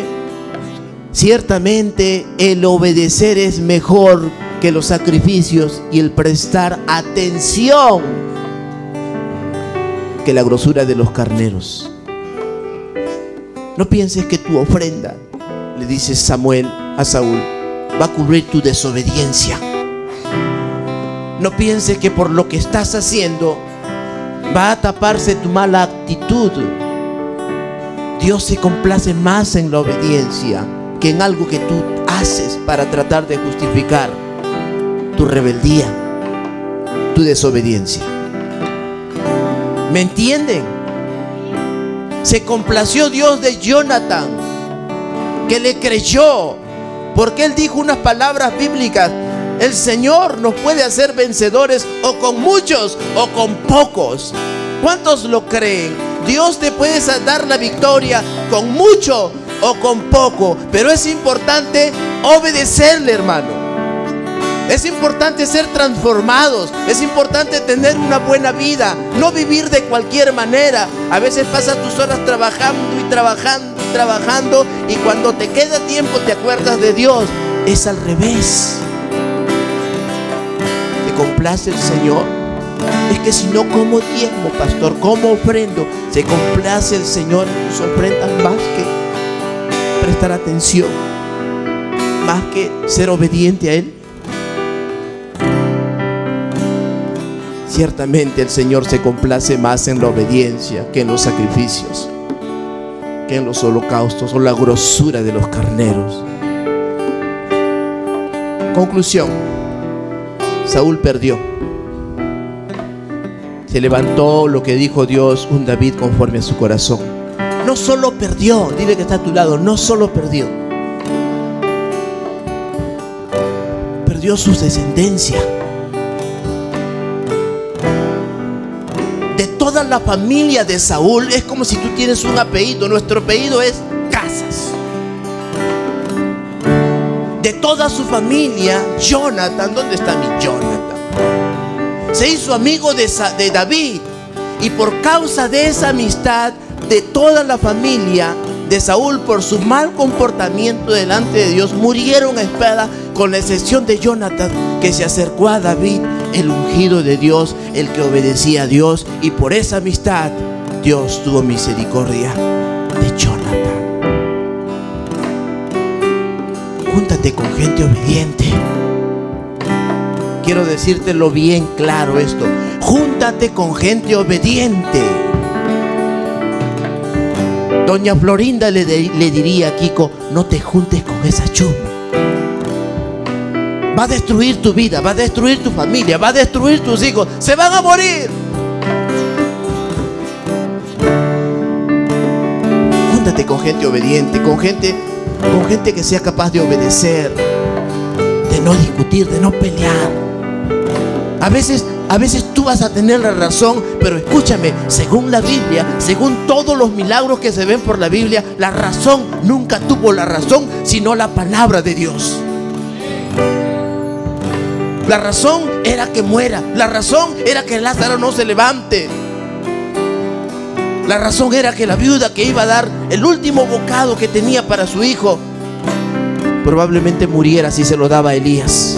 ciertamente el obedecer es mejor que los sacrificios y el prestar atención que la grosura de los carneros. No pienses que tu ofrenda, le dice Samuel a Saúl, va a cubrir tu desobediencia. No pienses que por lo que estás haciendo va a taparse tu mala actitud. Dios se complace más en la obediencia que en algo que tú haces para tratar de justificar tu rebeldía, tu desobediencia. ¿Me entienden? Se complació Dios de Jonatán, que le creyó, porque él dijo unas palabras bíblicas: el Señor nos puede hacer vencedores o con muchos o con pocos. ¿Cuántos lo creen? Dios te puede dar la victoria con mucho o con poco, pero es importante obedecerle, hermano. Es importante ser transformados. Es importante tener una buena vida, no vivir de cualquier manera. A veces pasas tus horas trabajando y trabajando y trabajando, y cuando te queda tiempo te acuerdas de Dios. Es al revés. ¿Te complace el Señor? Es que si no, ¿cómo diezmo, pastor? ¿Cómo ofrendo? Se complace el Señor en tus ofrendas más que prestar atención, más que ser obediente a Él. Ciertamente el Señor se complace más en la obediencia que en los sacrificios, que en los holocaustos o la grosura de los carneros. Conclusión: Saúl perdió. Se levantó lo que dijo Dios, un David conforme a su corazón. No solo perdió, dile que está a tu lado, no solo perdió, perdió su descendencia. De toda la familia de Saúl, es como si tú tienes un apellido. Nuestro apellido es Casas. De toda su familia, Jonathan, ¿dónde está mi Jonathan? Se hizo amigo de David, y por causa de esa amistad de toda la familia de Saúl, por su mal comportamiento delante de Dios, murieron a espada, con la excepción de Jonathan, que se acercó a David, el ungido de Dios, el que obedecía a Dios, y por esa amistad Dios tuvo misericordia de Jonathan. Júntate con gente obediente. Quiero decírtelo bien claro esto: júntate con gente obediente. Doña Florinda le diría a Kiko: no te juntes con esa chuma. Va a destruir tu vida, va a destruir tu familia, va a destruir tus hijos, se van a morir. Júntate con gente obediente, con gente que sea capaz de obedecer, de no discutir, de no pelear. A veces tú vas a tener la razón, pero escúchame, según la Biblia, según todos los milagros que se ven por la Biblia, la razón nunca tuvo la razón, sino la palabra de Dios. La razón era que muera. La razón era que Lázaro no se levante. La razón era que la viuda que iba a dar el último bocado que tenía para su hijo probablemente muriera si se lo daba a Elías.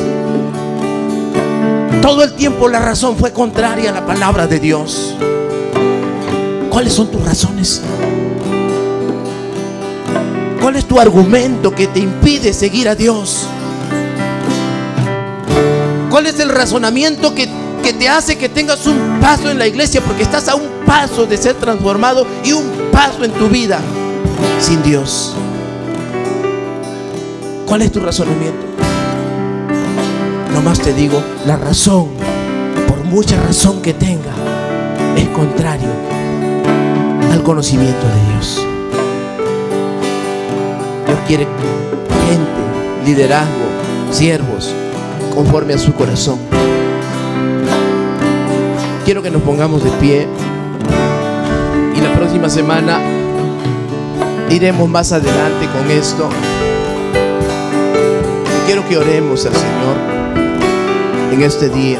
Todo el tiempo la razón fue contraria a la palabra de Dios. ¿Cuáles son tus razones? ¿Cuál es tu argumento que te impide seguir a Dios? ¿Cuál es el razonamiento que te hace que tengas un paso en la iglesia, porque estás a un paso de ser transformado y un paso en tu vida sin Dios? ¿Cuál es tu razonamiento? Nomás te digo, la razón, por mucha razón que tenga, es contrario al conocimiento de Dios. Dios quiere gente, liderazgo, siervos, conforme a su corazón. Quiero que nos pongamos de pie, y la próxima semana iremos más adelante con esto. Quiero que oremos al Señor en este día.